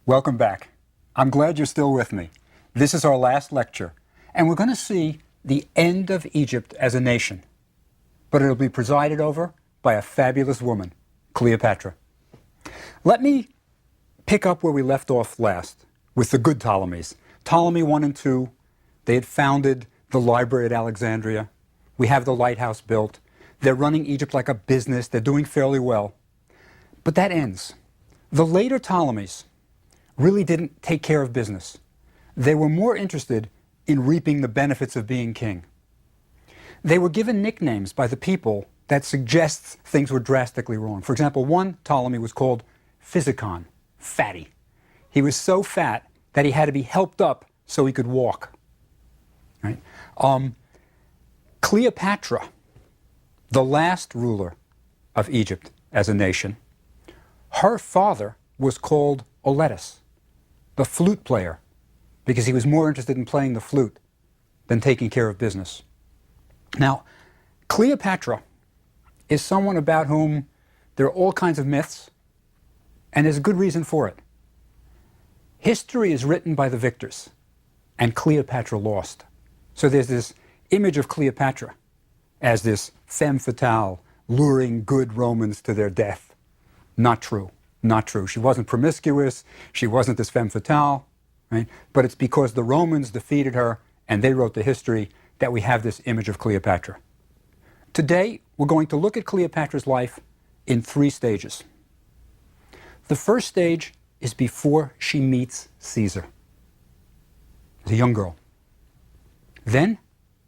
Welcome back. I'm glad you're still with me. This is our last lecture, and we're going to see the end of Egypt as a nation. But it'll be presided over by a fabulous woman, Cleopatra. Let me pick up where we left off last, with the good Ptolemies. Ptolemy 1 and 2, they had founded the library at Alexandria. We have the lighthouse built. They're running Egypt like a business. They're doing fairly well. But that ends. The later Ptolemies really didn't take care of business. They were more interested in reaping the benefits of being king. They were given nicknames by the people that suggests things were drastically wrong. For example, one Ptolemy was called Physicon, fatty. He was so fat that he had to be helped up so he could walk. Right? Cleopatra, the last ruler of Egypt as a nation, her father was called Oletus, the flute player, because he was more interested in playing the flute than taking care of business. Now, Cleopatra is someone about whom there are all kinds of myths, and there's a good reason for it. History is written by the victors, and Cleopatra lost. So there's this image of Cleopatra as this femme fatale, luring good Romans to their death. Not true. Not true. She wasn't promiscuous. She wasn't this femme fatale. Right? But it's because the Romans defeated her and they wrote the history that we have this image of Cleopatra. Today, we're going to look at Cleopatra's life in 3 stages. The first stage is before she meets Caesar, as a young girl. Then,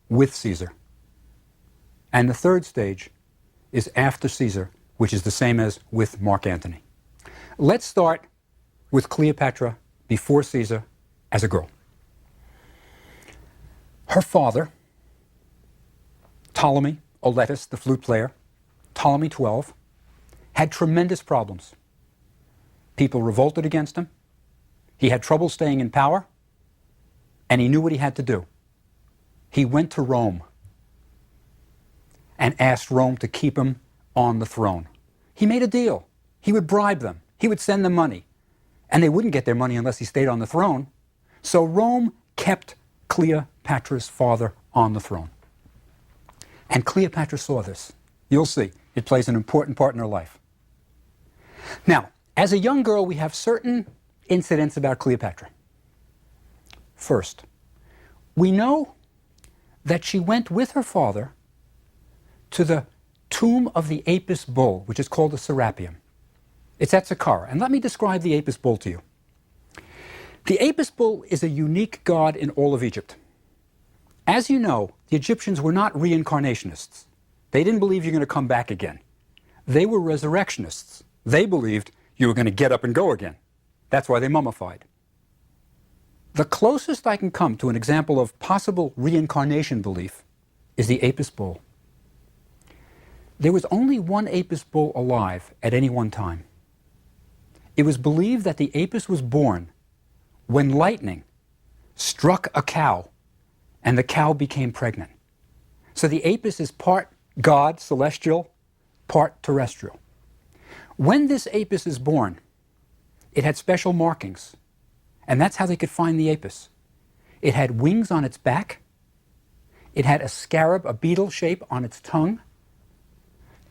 with Caesar. And the third stage is after Caesar, which is the same as with Marc Antony. Let's start with Cleopatra before Caesar as a girl. Her father, Ptolemy Oletus, the flute player, Ptolemy 12, had tremendous problems. People revolted against him. He had trouble staying in power, and he knew what he had to do. He went to Rome and asked Rome to keep him on the throne. He made a deal. He would bribe them. He would send them money. And they wouldn't get their money unless he stayed on the throne. So Rome kept Cleopatra's father on the throne. And Cleopatra saw this. You'll see. It plays an important part in her life. Now, as a young girl, we have certain incidents about Cleopatra. First, we know that she went with her father to the tomb of the Apis bull, which is called the Serapeum. It's at Saqqara. And let me describe the Apis bull to you. The Apis bull is a unique god in all of Egypt. As you know, the Egyptians were not reincarnationists. They didn't believe you're going to come back again. They were resurrectionists. They believed you were going to get up and go again. That's why they mummified. The closest I can come to an example of possible reincarnation belief is the Apis bull. There was only one Apis bull alive at any one time. It was believed that the Apis was born when lightning struck a cow and the cow became pregnant. So the Apis is part god, celestial, part terrestrial. When this Apis is born, it had special markings, and that's how they could find the Apis. It had wings on its back, it had a scarab, a beetle shape on its tongue,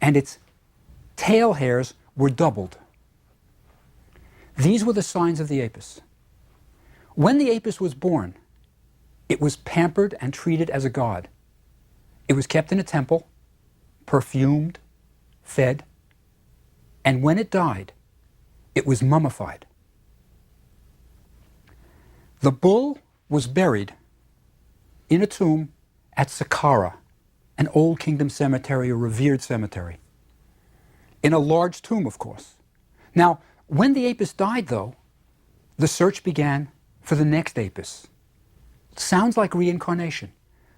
and its tail hairs were doubled. These were the signs of the Apis. When the Apis was born, it was pampered and treated as a god. It was kept in a temple, perfumed, fed, and when it died, it was mummified. The bull was buried in a tomb at Saqqara, an old kingdom cemetery, a revered cemetery, in a large tomb, of course. Now, when the Apis died, though, the search began for the next Apis. Sounds like reincarnation.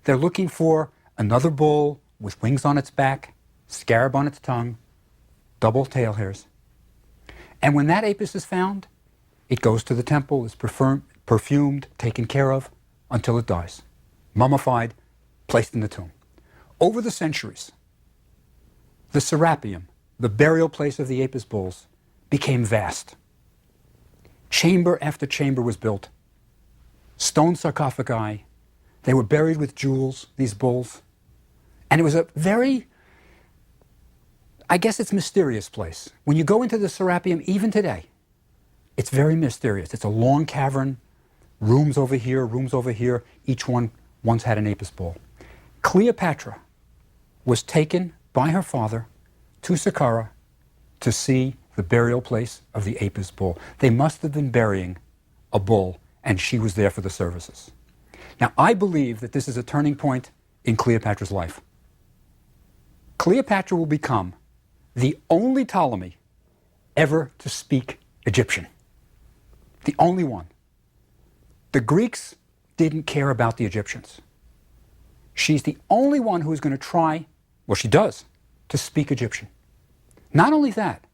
They're looking for another bull with wings on its back, scarab on its tongue, double tail hairs. And when that Apis is found, it goes to the temple, is perfumed, taken care of, until it dies. Mummified, placed in the tomb. Over the centuries, the Serapeum, the burial place of the Apis bulls, became vast. Chamber after chamber was built. Stone sarcophagi. They were buried with jewels, these bulls. And it was a very, I guess it's mysterious place. When you go into the Serapeum, even today, it's very mysterious. It's a long cavern, rooms over here. Each one once had an Apis bull. Cleopatra was taken by her father to Saqqara to see the burial place of the Apis bull. They must have been burying a bull, and she was there for the services. Now, I believe that this is a turning point in Cleopatra's life. Cleopatra will become the only Ptolemy ever to speak Egyptian. The only one. The Greeks didn't care about the Egyptians. She's the only one who is going to try, well, she does, to speak Egyptian. Not only that,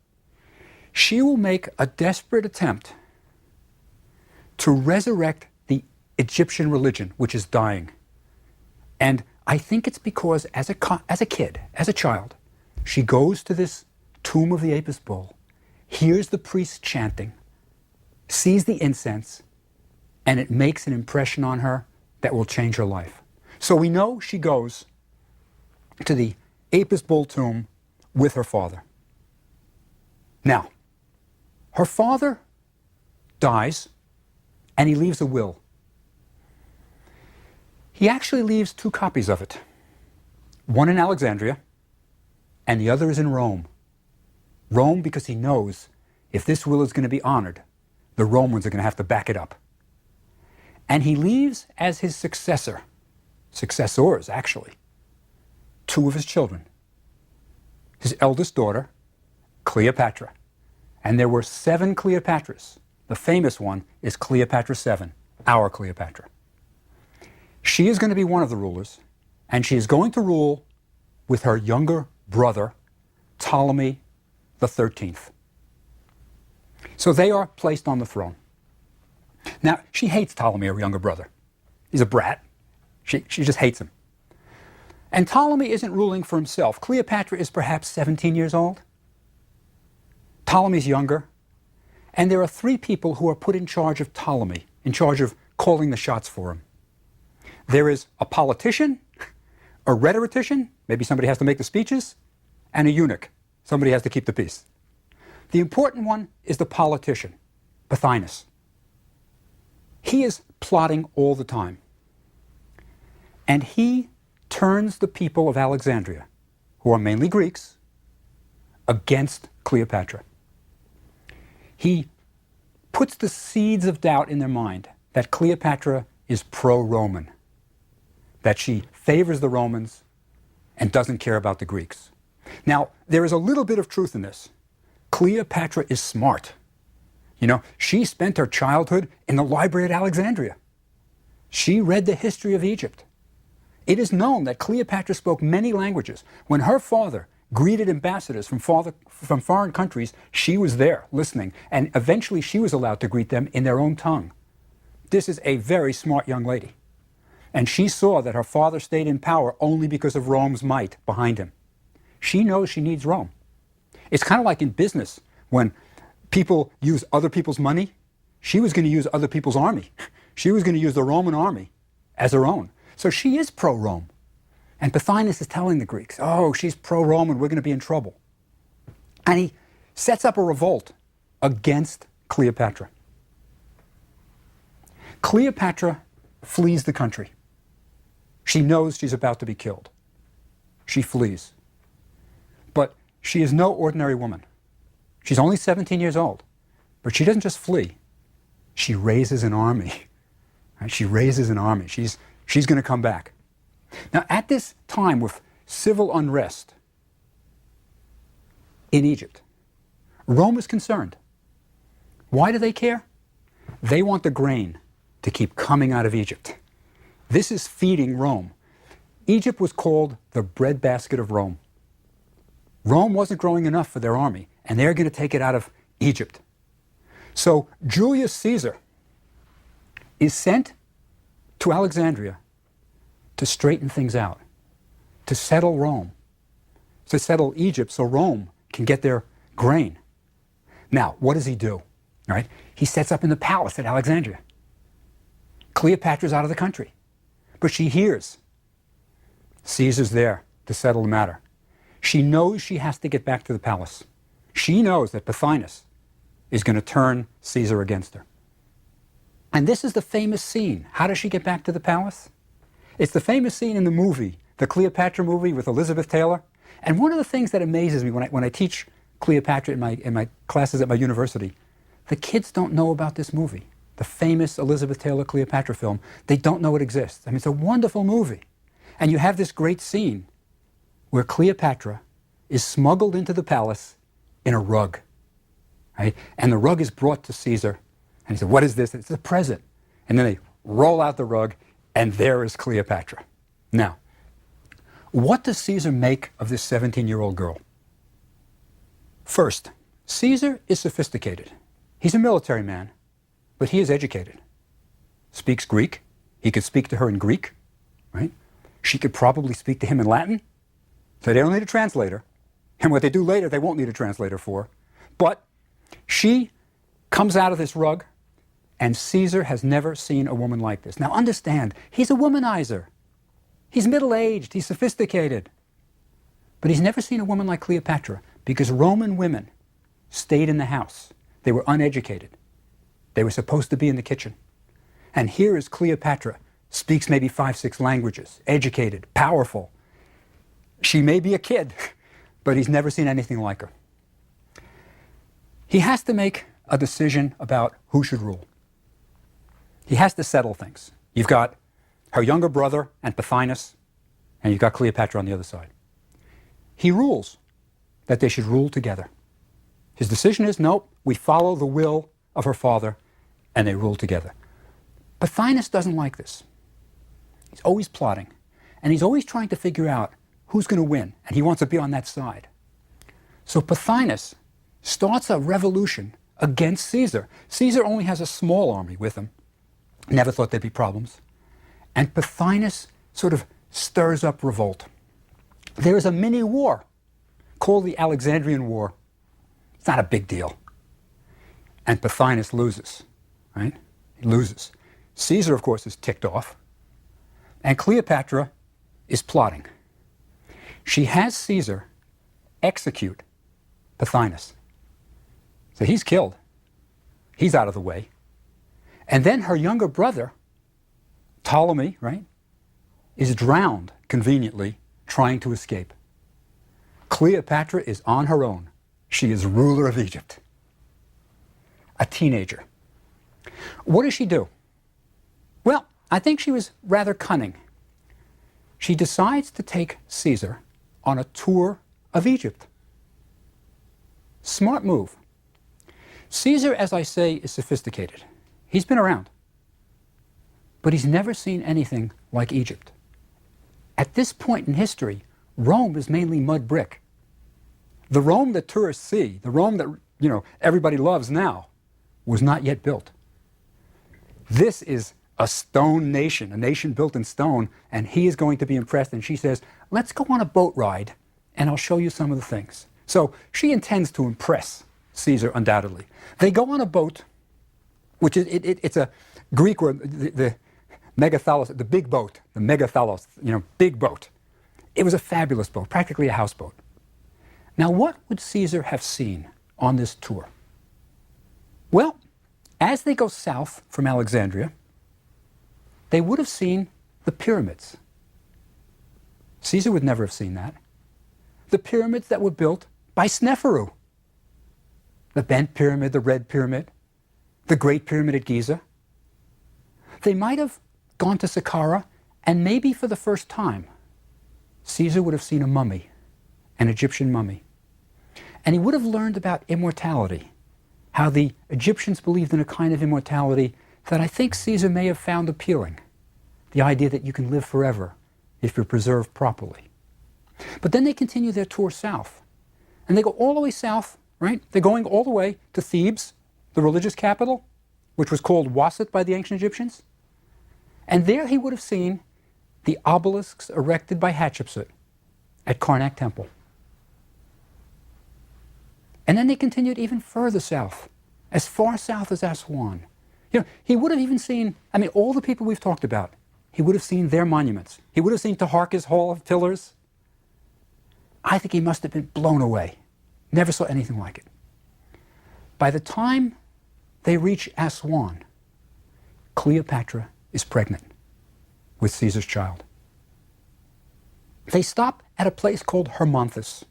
she will make a desperate attempt to resurrect the Egyptian religion, which is dying. And I think it's because as a kid, as a child, she goes to this tomb of the Apis bull, hears the priests chanting, sees the incense, and it makes an impression on her that will change her life. So we know she goes to the Apis bull tomb with her father. Now, her father dies, and he leaves a will. He actually leaves 2 copies of it. One in Alexandria, and the other is in Rome. Rome, because he knows if this will is going to be honored, the Romans are going to have to back it up. And he leaves as his successors actually, 2 of his children. His eldest daughter, Cleopatra. And there were 7 Cleopatras. The famous one is Cleopatra 7, our Cleopatra. She is going to be one of the rulers, and she is going to rule with her younger brother, Ptolemy the 13th. So they are placed on the throne. Now, she hates Ptolemy, her younger brother. He's a brat. She just hates him. And Ptolemy isn't ruling for himself. Cleopatra is perhaps 17 years old. Ptolemy's younger. And there are 3 people who are put in charge of Ptolemy, in charge of calling the shots for him. There is a politician, a rhetorician, maybe somebody has to make the speeches, and a eunuch. Somebody has to keep the peace. The important one is the politician, Pothinus. He is plotting all the time. And he turns the people of Alexandria, who are mainly Greeks, against Cleopatra. He puts the seeds of doubt in their mind that Cleopatra is pro-Roman, that she favors the Romans and doesn't care about the Greeks. Now, there is a little bit of truth in this. Cleopatra is smart. You know, she spent her childhood in the library at Alexandria. She read the history of Egypt. It is known that Cleopatra spoke many languages. When her father greeted ambassadors from foreign countries, she was there listening, and eventually she was allowed to greet them in their own tongue. This is a very smart young lady. And she saw that her father stayed in power only because of Rome's might behind him. She knows she needs Rome. It's kind of like in business, when people use other people's money, she was going to use other people's army. She was going to use the Roman army as her own. So she is pro-Rome. And Pothinus is telling the Greeks, oh, she's pro-Roman, we're going to be in trouble. And he sets up a revolt against Cleopatra. Cleopatra flees the country. She knows she's about to be killed. She flees. But she is no ordinary woman. She's only 17 years old. But she doesn't just flee. She raises an army. Right? She raises an army. She's going to come back. Now, at this time with civil unrest in Egypt, Rome is concerned. Why do they care? They want the grain to keep coming out of Egypt. This is feeding Rome. Egypt was called the breadbasket of Rome. Rome wasn't growing enough for their army, and they're going to take it out of Egypt. So Julius Caesar is sent to Alexandria to straighten things out, to settle Rome, to settle Egypt so Rome can get their grain. Now, what does he do? right? He sets up in the palace at Alexandria. Cleopatra's out of the country, but she hears Caesar's there to settle the matter. She knows she has to get back to the palace. She knows that Pothinus is going to turn Caesar against her. And this is the famous scene. How does she get back to the palace? It's the famous scene in the movie, the Cleopatra movie with Elizabeth Taylor. And one of the things that amazes me when I teach Cleopatra in my classes at my university, the kids don't know about this movie, the famous Elizabeth Taylor Cleopatra film. They don't know it exists. I mean, it's a wonderful movie. And you have this great scene where Cleopatra is smuggled into the palace in a rug, right? And the rug is brought to Caesar. And he said, "What is this?" It's a present. And then they roll out the rug, and there is Cleopatra. Now, what does Caesar make of this 17-year-old girl? First, Caesar is sophisticated. He's a military man, but he is educated. Speaks Greek. He could speak to her in Greek, right? She could probably speak to him in Latin. So they don't need a translator. And what they do later, they won't need a translator for. But she comes out of this rug, and Caesar has never seen a woman like this. Now understand, he's a womanizer. He's middle-aged, he's sophisticated. But he's never seen a woman like Cleopatra because Roman women stayed in the house. They were uneducated. They were supposed to be in the kitchen. And here is Cleopatra, speaks maybe 5, 6 languages, educated, powerful. She may be a kid, but he's never seen anything like her. He has to make a decision about who should rule. He has to settle things. You've got her younger brother and Pothinus, and you've got Cleopatra on the other side. He rules that they should rule together. His decision is, nope, we follow the will of her father, and they rule together. Pothinus doesn't like this. He's always plotting, and he's always trying to figure out who's going to win, and he wants to be on that side. So Pothinus starts a revolution against Caesar. Caesar only has a small army with him. Never thought there'd be problems. And Pothinus sort of stirs up revolt. There is a mini war called the Alexandrian War. It's not a big deal. And Pothinus loses, right? He loses. Caesar, of course, is ticked off. And Cleopatra is plotting. She has Caesar execute Pothinus. So he's killed. He's out of the way. And then her younger brother, Ptolemy, right, is drowned conveniently trying to escape. Cleopatra is on her own. She is ruler of Egypt. A teenager. What does she do? Well, I think she was rather cunning. She decides to take Caesar on a tour of Egypt. Smart move. Caesar, as I say, is sophisticated. He's been around. But he's never seen anything like Egypt. At this point in history, Rome is mainly mud brick. The Rome that tourists see, the Rome that, everybody loves now, was not yet built. This is a stone nation, a nation built in stone, and he is going to be impressed. And she says, let's go on a boat ride, and I'll show you some of the things. So she intends to impress Caesar, undoubtedly. They go on a boat, which is, it's a Greek word, the megathalos, the big boat, the megathalos, big boat. It was a fabulous boat, practically a houseboat. Now, what would Caesar have seen on this tour? Well, as they go south from Alexandria, they would have seen the pyramids. Caesar would never have seen that. The pyramids that were built by Sneferu. The bent pyramid, the red pyramid, the Great Pyramid at Giza. They might have gone to Saqqara, and maybe for the first time, Caesar would have seen a mummy, an Egyptian mummy. And he would have learned about immortality, how the Egyptians believed in a kind of immortality that I think Caesar may have found appealing. The idea that you can live forever if you're preserved properly. But then they continue their tour south. And they go all the way south, right? They're going all the way to Thebes, the religious capital, which was called Waset by the ancient Egyptians. And there he would have seen the obelisks erected by Hatshepsut at Karnak Temple. And then they continued even further south as far south as Aswan. He would have even seen, all the people we've talked about, he would have seen their monuments. He would have seen Taharka's Hall of Pillars. I think he must have been blown away. Never saw anything like it. By the time they reach Aswan, Cleopatra is pregnant with Caesar's child. They stop at a place called Hermonthis,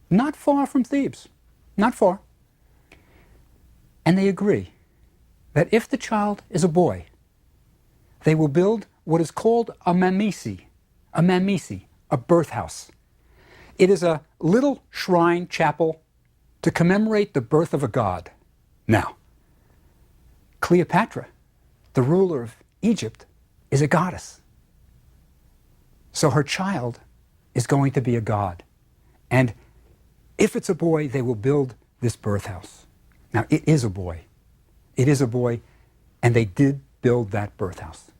not far from Thebes, not far. And they agree that if the child is a boy, they will build what is called a mamisi, a birth house. It is a little shrine chapel to commemorate the birth of a god. Now, Cleopatra, the ruler of Egypt, is a goddess. So her child is going to be a god. And if it's a boy, they will build this birth house. Now, it is a boy. It is a boy, and they did build that birth house.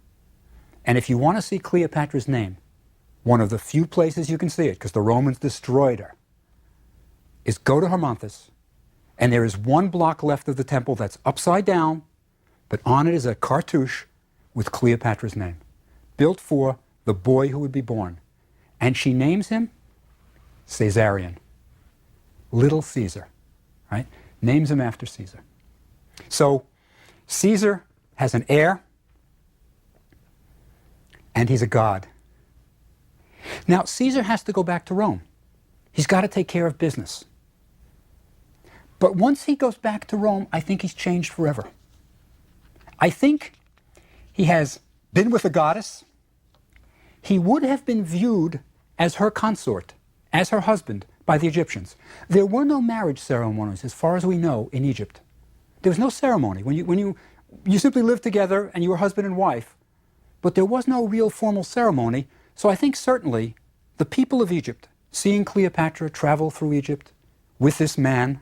And if you want to see Cleopatra's name, one of the few places you can see it, because the Romans destroyed her, is go to Hermonthis, and there is one block left of the temple that's upside down, but on it is a cartouche with Cleopatra's name, built for the boy who would be born. And she names him Caesarion, Little Caesar, right? Names him after Caesar. So Caesar has an heir, and he's a god. Now, Caesar has to go back to Rome. He's got to take care of business. But once he goes back to Rome, I think he's changed forever. I think he has been with a goddess. He would have been viewed as her consort, as her husband, by the Egyptians. There were no marriage ceremonies, as far as we know, in Egypt. There was no ceremony. When you simply lived together and you were husband and wife, but there was no real formal ceremony. So I think certainly the people of Egypt, seeing Cleopatra travel through Egypt with this man,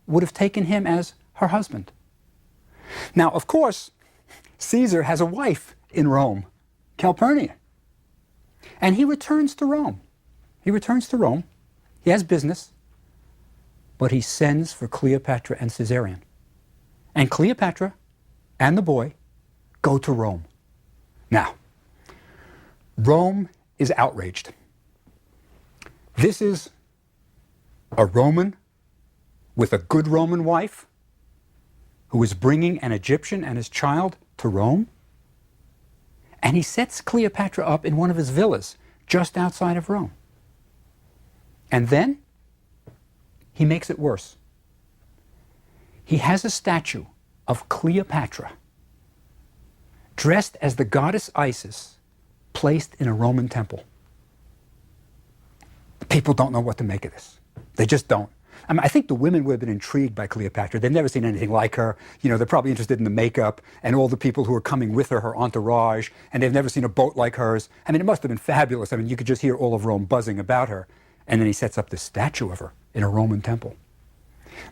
would have taken him as her husband. Now, of course, Caesar has a wife in Rome, Calpurnia. And he returns to Rome. He returns to Rome. He has business. But he sends for Cleopatra and Caesarion. And Cleopatra and the boy go to Rome. Now, Rome is outraged. This is a Roman with a good Roman wife who is bringing an Egyptian and his child to Rome. And he sets Cleopatra up in one of his villas just outside of Rome. And then he makes it worse. He has a statue of Cleopatra dressed as the goddess Isis placed in a Roman temple. People don't know what to make of this. They just don't. I think the women would have been intrigued by Cleopatra. They've never seen anything like her. They're probably interested in the makeup and all the people who are coming with her, her entourage, and they've never seen a boat like hers. It must have been fabulous. You could just hear all of Rome buzzing about her. And then he sets up this statue of her in a Roman temple.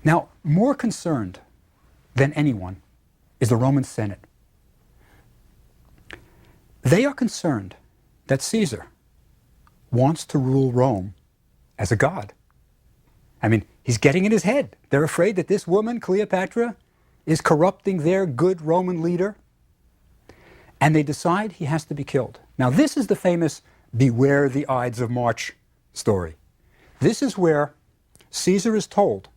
Now, more concerned than anyone is the Roman Senate. They are concerned that Caesar wants to rule Rome as a god. He's getting in his head. They're afraid that this woman, Cleopatra, is corrupting their good Roman leader. And they decide he has to be killed. Now, this is the famous Beware the Ides of March story. This is where Caesar is told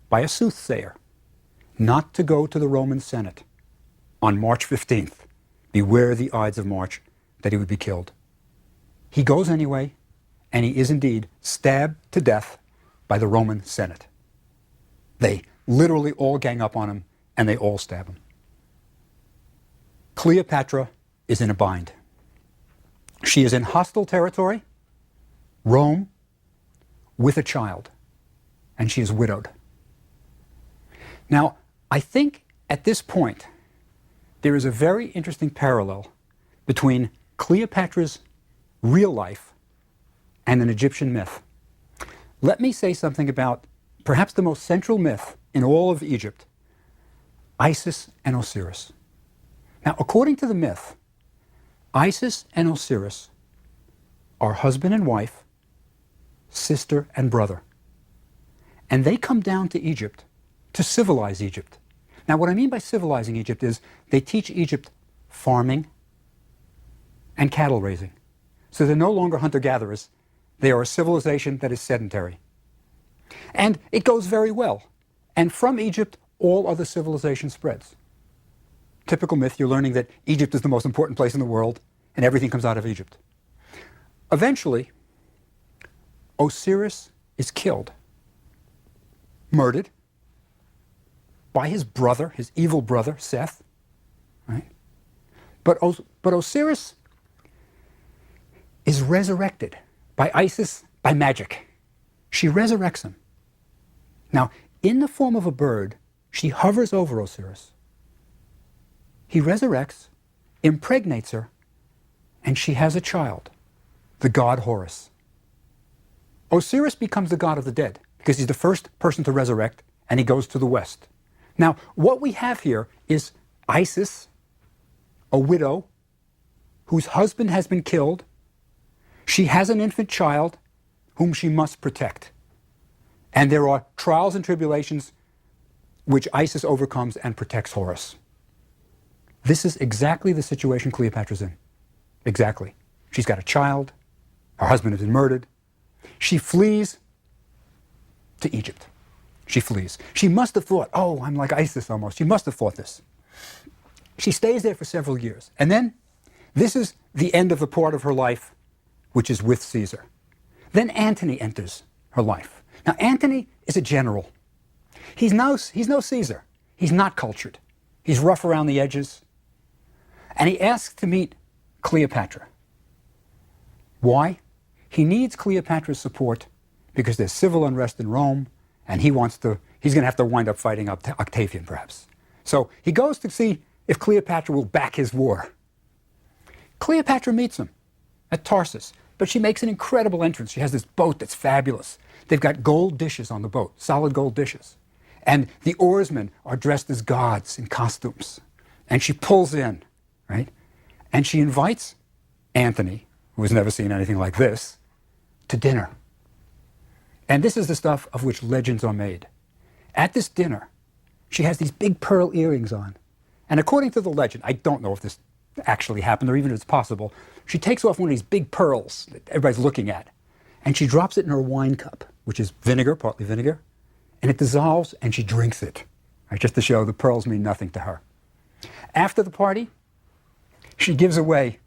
by a soothsayer not to go to the Roman Senate on March 15th. Beware the Ides of March, that he would be killed. He goes anyway, and he is indeed stabbed to death by the Roman Senate. They literally all gang up on him, and they all stab him. Cleopatra is in a bind. She is in hostile territory, Rome, with a child, and she is widowed. Now, I think at this point, there is a very interesting parallel between Cleopatra's real life and an Egyptian myth. Let me say something about perhaps the most central myth in all of Egypt, Isis and Osiris. Now, according to the myth, Isis and Osiris are husband and wife, sister and brother. And they come down to Egypt to civilize Egypt. Now, what I mean by civilizing Egypt is they teach Egypt farming and cattle raising. So they're no longer hunter-gatherers. They are a civilization that is sedentary. And it goes very well. And from Egypt, all other civilization spreads. Typical myth, you're learning that Egypt is the most important place in the world, and everything comes out of Egypt. Eventually, Osiris is killed, murdered, by his brother, his evil brother, Seth. Right? But Osiris is resurrected by Isis, by magic. She resurrects him. Now, in the form of a bird, she hovers over Osiris. He resurrects, impregnates her, and she has a child, the god Horus. Osiris becomes the god of the dead because he's the first person to resurrect, and he goes to the west. Now, what we have here is Isis, a widow, whose husband has been killed. She has an infant child whom she must protect. And there are trials and tribulations which Isis overcomes and protects Horus. This is exactly the situation Cleopatra's in. Exactly. She's got a child. Her husband has been murdered. She flees to Egypt. She flees. She must have thought, oh, I'm like Isis almost. She must have thought this. She stays there for several years. And then, this is the end of the part of her life, which is with Caesar. Then Antony enters her life. Now, Antony is a general. He's no Caesar. He's not cultured. He's rough around the edges. And he asks to meet Cleopatra. Why? He needs Cleopatra's support because there's civil unrest in Rome, and he's going to have to wind up fighting Octavian, perhaps. So he goes to see if Cleopatra will back his war. Cleopatra meets him at Tarsus, but she makes an incredible entrance. She has this boat that's fabulous. They've got gold dishes on the boat, solid gold dishes. And the oarsmen are dressed as gods in costumes. And she pulls in, right? And she invites Antony, who has never seen anything like this, to dinner. And this is the stuff of which legends are made. At this dinner, she has these big pearl earrings on. And according to the legend, I don't know if this actually happened or even if it's possible, she takes off one of these big pearls that everybody's looking at, and she drops it in her wine cup, which is vinegar, partly vinegar, and it dissolves and she drinks it, right, just to show the pearls mean nothing to her. After the party, she gives away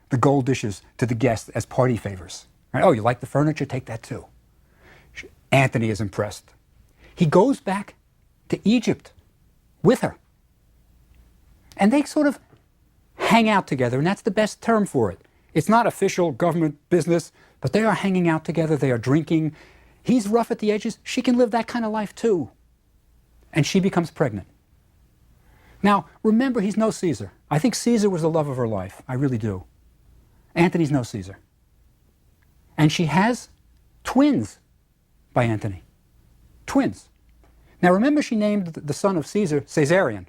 the gold dishes to the guests as party favors. Right? Oh, you like the furniture? Take that too. Antony is impressed. He goes back to Egypt with her. And they sort of hang out together, and that's the best term for it. It's not official government business, but they are hanging out together, they are drinking. He's rough at the edges. She can live that kind of life too. And she becomes pregnant. Now, remember, he's no Caesar. I think Caesar was the love of her life. I really do. Antony's no Caesar. And she has twins by Antony. Twins. Now remember, she named the son of Caesar Caesarion.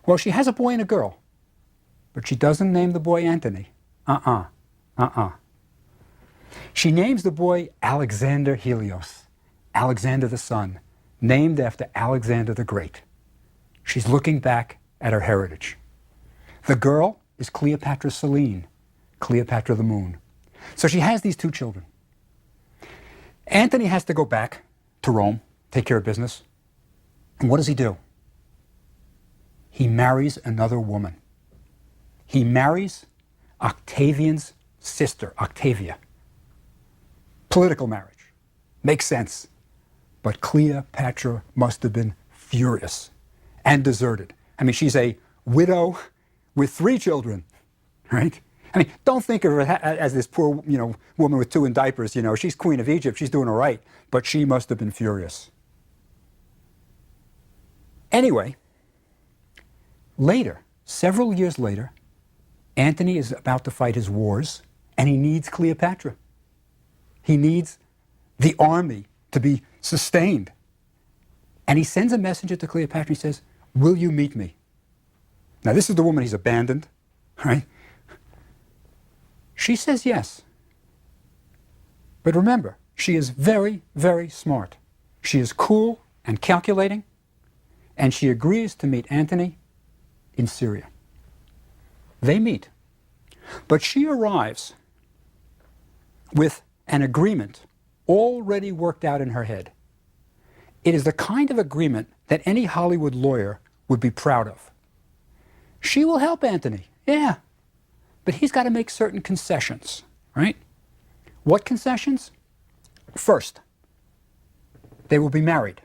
Well, she has a boy and a girl, but she doesn't name the boy Antony. She names the boy Alexander Helios, Alexander the Sun, named after Alexander the Great. She's looking back at her heritage. The girl is Cleopatra Selene, Cleopatra the Moon. So she has these two children. Antony has to go back to Rome, take care of business. And what does he do? He marries another woman. He marries Octavian's sister, Octavia. Political marriage. Makes sense. But Cleopatra must have been furious and deserted. I mean, she's a widow with 3 children, right? I mean, don't think of her as this poor, woman with 2 in diapers. She's queen of Egypt. She's doing all right. But she must have been furious. Anyway, later, several years later, Antony is about to fight his wars, and he needs Cleopatra. He needs the army to be sustained. And he sends a messenger to Cleopatra. He says, will you meet me? Now, this is the woman he's abandoned, right? She says yes. But remember, she is very, very smart. She is cool and calculating, and she agrees to meet Antony in Syria. They meet, but she arrives with an agreement already worked out in her head. It is the kind of agreement that any Hollywood lawyer would be proud of. She will help Antony, yeah, but he's got to make certain concessions, right? What concessions? First, they will be married,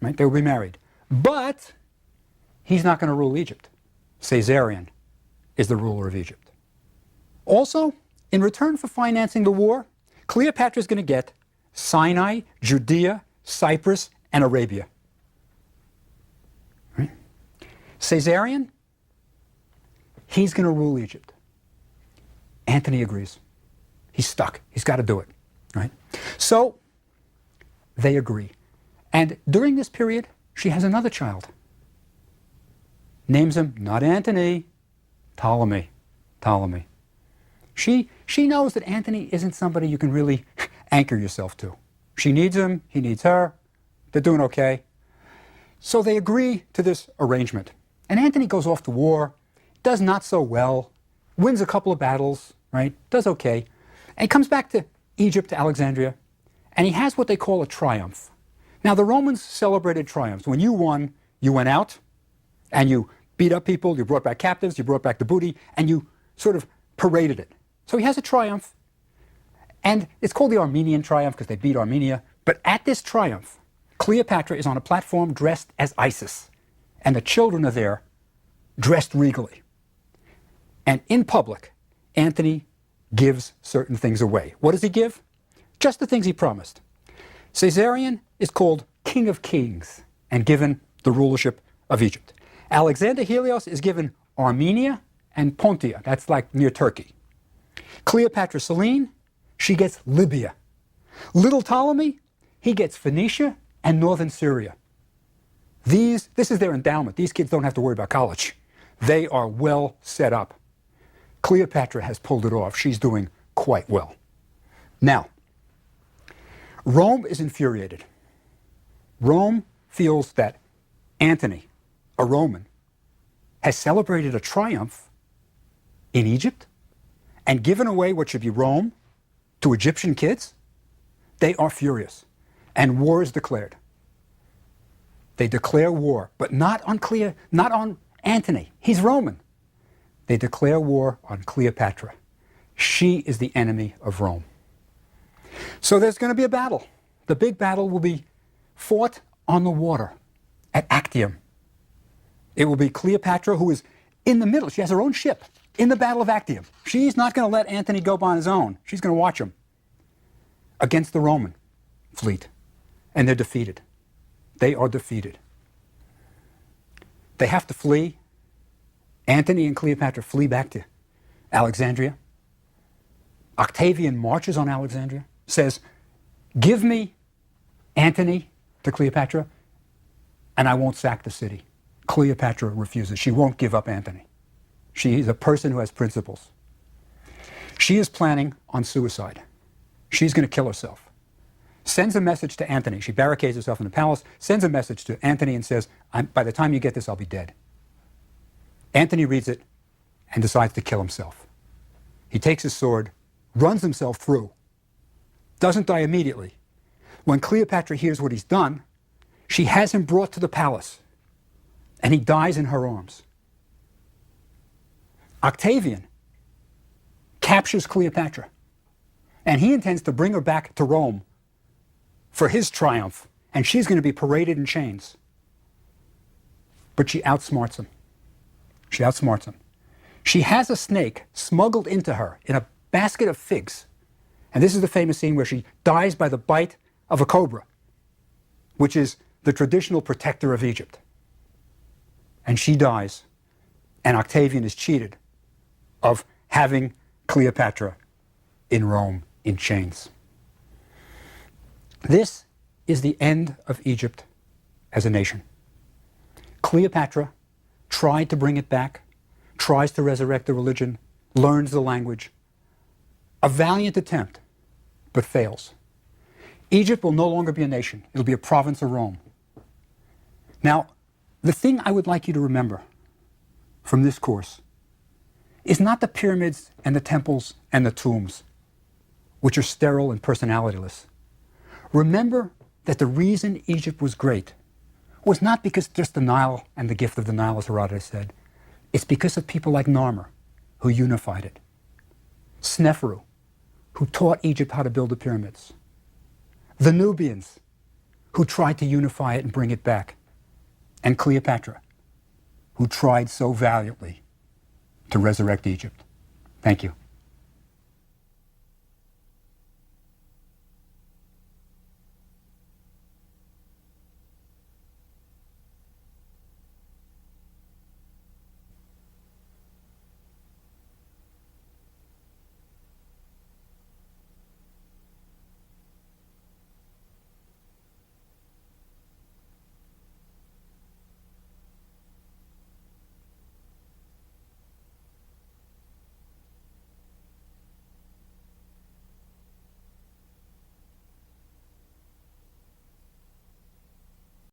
right? They will be married. But he's not going to rule Egypt. Caesarion is the ruler of Egypt. Also, in return for financing the war, Cleopatra is going to get Sinai, Judea, Cyprus, and Arabia. Right? Caesarion, he's going to rule Egypt. Antony agrees. He's stuck. He's got to do it. Right? So they agree. And during this period, she has another child. Names him not Antony, Ptolemy. Ptolemy. She knows that Antony isn't somebody you can really anchor yourself to. She needs him, he needs her, they're doing okay. So they agree to this arrangement. And Antony goes off to war, does not so well, wins a couple of battles, right? Does okay. And he comes back to Egypt, to Alexandria, and he has what they call a triumph. Now the Romans celebrated triumphs. When you won, you went out and you beat up people, you brought back captives, you brought back the booty, and you sort of paraded it. So he has a triumph, and it's called the Armenian triumph because they beat Armenia. But at this triumph, Cleopatra is on a platform dressed as Isis, and the children are there dressed regally. And in public, Antony gives certain things away. What does he give? Just the things he promised. Caesarion is called King of Kings and given the rulership of Egypt. Alexander Helios is given Armenia and Pontia, that's like near Turkey. Cleopatra Selene, she gets Libya. Little Ptolemy, he gets Phoenicia and northern Syria. This is their endowment. These kids don't have to worry about college. They are well set up. Cleopatra has pulled it off. She's doing quite well. Now, Rome is infuriated. Rome feels that Antony, a Roman, has celebrated a triumph in Egypt and given away what should be Rome to Egyptian kids. They are furious, and war is declared. They declare war, but not on Antony. He's Roman. They declare war on Cleopatra. She is the enemy of Rome. So there's going to be a battle. The big battle will be fought on the water at Actium. It will be Cleopatra, who is in the middle. She has her own ship in the Battle of Actium. She's not going to let Antony go on his own. She's going to watch him against the Roman fleet. And they're defeated. They are defeated. They have to flee. Antony and Cleopatra flee back to Alexandria. Octavian marches on Alexandria, says, "Give me Antony to Cleopatra, and I won't sack the city." Cleopatra refuses. She won't give up Antony. She is a person who has principles. She is planning on suicide. She's going to kill herself. Sends a message to Antony. She barricades herself in the palace, sends a message to Antony and says, "By the time you get this, I'll be dead." Antony reads it and decides to kill himself. He takes his sword, runs himself through, doesn't die immediately. When Cleopatra hears what he's done, she has him brought to the palace, and he dies in her arms. Octavian captures Cleopatra, and he intends to bring her back to Rome for his triumph, and she's going to be paraded in chains. But she outsmarts him. She outsmarts him. She has a snake smuggled into her in a basket of figs. And this is the famous scene where she dies by the bite of a cobra, which is the traditional protector of Egypt. And she dies, and Octavian is cheated of having Cleopatra in Rome in chains. This is the end of Egypt as a nation. Cleopatra tried to bring it back, tries to resurrect the religion, learns the language. A valiant attempt, but fails. Egypt will no longer be a nation. It'll be a province of Rome. Now, the thing I would like you to remember from this course is not the pyramids and the temples and the tombs, which are sterile and personalityless. Remember that the reason Egypt was great was not because just the Nile and the gift of the Nile, as Herodotus said. It's because of people like Narmer, who unified it. Sneferu, who taught Egypt how to build the pyramids. The Nubians, who tried to unify it and bring it back. And Cleopatra, who tried so valiantly to resurrect Egypt. Thank you.